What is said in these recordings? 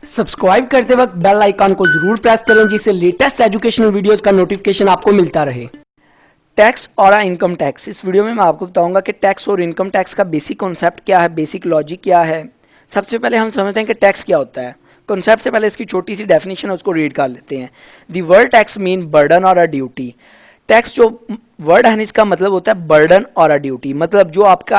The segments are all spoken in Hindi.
सब्सक्राइब करते वक्त बेल आइकन को जरूर प्रेस करें जिससे लेटेस्ट एजुकेशनल वीडियोस का नोटिफिकेशन आपको मिलता रहे। टैक्स और इनकम टैक्स, इस वीडियो में मैं आपको बताऊंगा कि टैक्स और इनकम टैक्स का बेसिक कॉन्सेप्ट क्या है, बेसिक लॉजिक क्या है। सबसे पहले हम समझते हैं कि टैक्स क्या होता है। कॉन्सेप्ट से पहले इसकी छोटी सी डेफिनेशन है, उसको रीड कर लेते हैं। The word tax mean burden और अ ड्यूटी। टैक्स जो वर्ड है इसका मतलब होता है बर्डन और अ ड्यूटी, मतलब जो आपका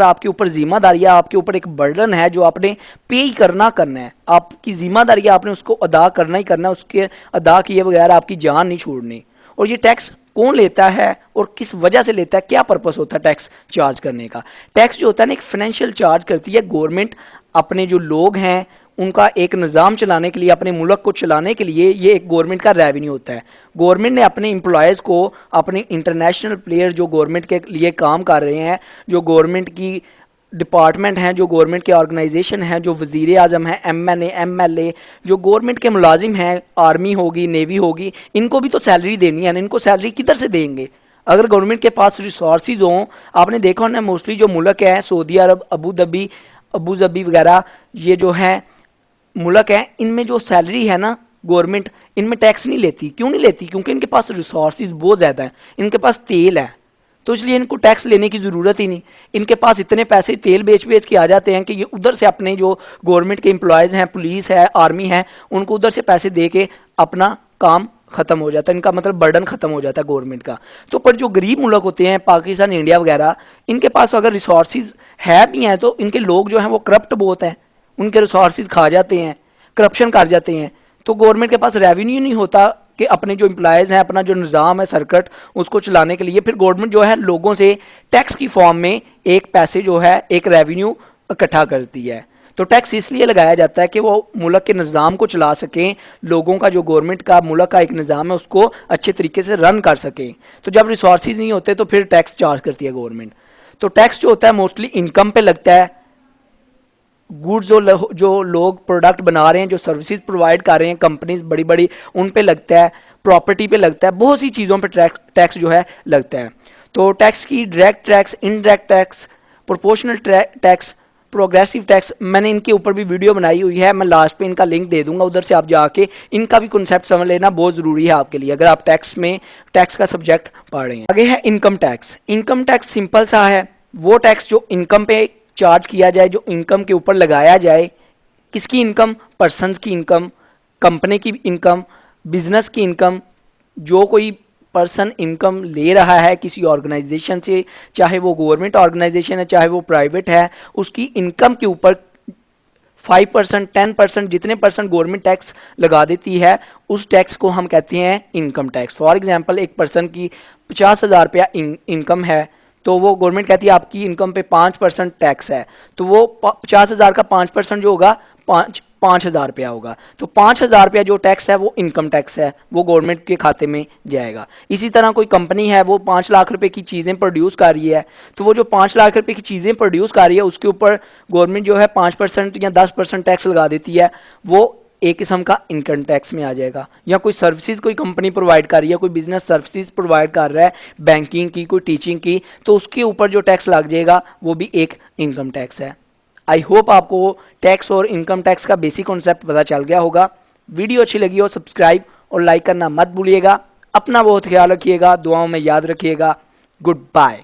आपके ऊपर जिम्मेदारी है, आपके ऊपर एक बर्डन है जो आपने पे ही करना है। आपकी जिम्मेदारी है, आपने उसको अदा करना ही करना है, उसके अदा किए बगैर आपकी जान नहीं छोड़नी। और ये टैक्स कौन लेता है और किस वजह से लेता है, क्या पर्पस होता है टैक्स चार्ज करने का। टैक्स जो होता है ना एक फाइनेंशियल चार्ज करती है गवर्नमेंट अपने जो लोग हैं उनका एक निज़ाम चलाने के लिए, अपने मुल्क को चलाने के लिए। ये एक गवर्नमेंट का रेवेन्यू होता है। गवर्नमेंट ने अपने एम्प्लॉयज़ को, अपने इंटरनेशनल प्लेयर जो गवर्नमेंट के लिए काम कर रहे हैं, जो गवर्नमेंट की डिपार्टमेंट हैं, जो गवर्नमेंट के ऑर्गेनाइजेशन हैं, जो वज़ीर आज़म हैं, एमएनए, जो गवर्नमेंट के मुलाजिम हैं, आर्मी होगी, नेवी होगी, इनको भी तो सैलरी देनी है ना। इनको सैलरी किधर से देंगे अगर गवर्नमेंट के पास रिसोर्सेज हों। आपने देखा होना मोस्टली जो मुल्क है, सऊदी अरब, अबू धाबी वगैरह, ये जो है मुल्क है, इनमें जो सैलरी है ना गवर्नमेंट इनमें टैक्स नहीं लेती। क्यों नहीं लेती? क्योंकि इनके पास रिसोर्सेज बहुत ज़्यादा है, इनके पास तेल है, तो इसलिए इनको टैक्स लेने की ज़रूरत ही नहीं। इनके पास इतने पैसे तेल बेच बेच के आ जाते हैं कि ये उधर से अपने जो गवर्नमेंट के एम्प्लॉयज़ हैं, पुलिस है, आर्मी है, उनको उधर से पैसे दे के अपना काम ख़त्म हो जाता है। इनका मतलब बर्डन ख़त्म हो जाता है गवर्नमेंट का। तो पर जो गरीब मुल्क होते हैं, पाकिस्तान, इंडिया वगैरह, इनके पास अगर रिसोर्सेज है भी हैं तो इनके लोग जो हैं वो करप्ट बहुत हैं, उनके रिसोर्सेज खा जाते हैं, करप्शन कर जाते हैं। तो गवर्नमेंट के पास रेवेन्यू नहीं होता कि अपने जो एम्प्लॉयज़ हैं, अपना जो निज़ाम है सर्कट, उसको चलाने के लिए। फिर गवर्नमेंट जो है लोगों से टैक्स की फॉर्म में एक पैसे जो है, एक रेवेन्यू इकट्ठा करती है। तो टैक्स इसलिए लगाया जाता है कि वो मुल्क के निज़ाम को चला सकें, लोगों का जो गवर्नमेंट का मुल्क का एक निज़ाम है उसको अच्छे तरीके से रन कर सकें। तो जब रिसोर्सेज नहीं होते तो फिर टैक्स चार्ज करती है गवर्नमेंट। तो टैक्स जो होता है मोस्टली इनकम पे लगता है। गुड्स जो लोग प्रोडक्ट बना रहे हैं, जो सर्विसेज प्रोवाइड कर रहे हैं, कंपनीज बड़ी बड़ी, उन पे लगता है, प्रॉपर्टी पे लगता है, बहुत सी चीज़ों पे टैक्स जो है लगता है। तो टैक्स की direct tax, indirect tax, proportional tax, progressive tax, मैंने इनके ऊपर भी वीडियो बनाई हुई है, मैं लास्ट पे इनका लिंक दे दूंगा, उधर से आप जाके इनका भी कॉन्सेप्ट समझ लेना बहुत ज़रूरी है आपके लिए अगर आप टैक्स का सब्जेक्ट पढ़ रहे हैं। आगे है income tax. Income tax simple सा है, वो टैक्स जो इनकम पे चार्ज किया जाए, जो इनकम के ऊपर लगाया जाए। किसकी इनकम? पर्सन्स की इनकम, कंपनी की इनकम, बिजनेस की इनकम। जो कोई पर्सन इनकम ले रहा है किसी ऑर्गेनाइजेशन से, चाहे वो गवर्नमेंट ऑर्गेनाइजेशन है, चाहे वो प्राइवेट है, उसकी इनकम के ऊपर 5%, 10%, जितने परसेंट गवर्नमेंट टैक्स लगा देती है, उस टैक्स को हम कहते हैं इनकम टैक्स। फॉर एग्जांपल एक पर्सन की 50,000 रुपया इनकम है, तो वो गवर्नमेंट कहती है आपकी इनकम पे 5% टैक्स है, तो वो 50,000 का 5% जो होगा 5,000 रुपया होगा। तो 5,000 रुपया जो टैक्स है वो इनकम टैक्स है, वो गवर्नमेंट के खाते में जाएगा। इसी तरह कोई कंपनी है, वो 5 लाख रुपए की चीज़ें प्रोड्यूस कर रही है, तो वो जो 5 लाख रुपए की चीज़ें प्रोड्यूस कर रही है उसके ऊपर गवर्नमेंट जो है 5% या 10% टैक्स लगा देती है, वो एक किस्म का इनकम टैक्स में आ जाएगा। या कोई सर्विसेज कोई कंपनी प्रोवाइड कर रही है, कोई बिजनेस सर्विसेज प्रोवाइड कर रहा है, बैंकिंग की, कोई टीचिंग की, तो उसके ऊपर जो टैक्स लग जाएगा वो भी एक इनकम टैक्स है। आई होप आपको टैक्स और इनकम टैक्स का बेसिक कॉन्सेप्ट पता चल गया होगा। वीडियो अच्छी लगी हो सब्सक्राइब और लाइक करना मत भूलिएगा। अपना बहुत ख्याल रखिएगा, दुआओं में याद रखिएगा। Good bye.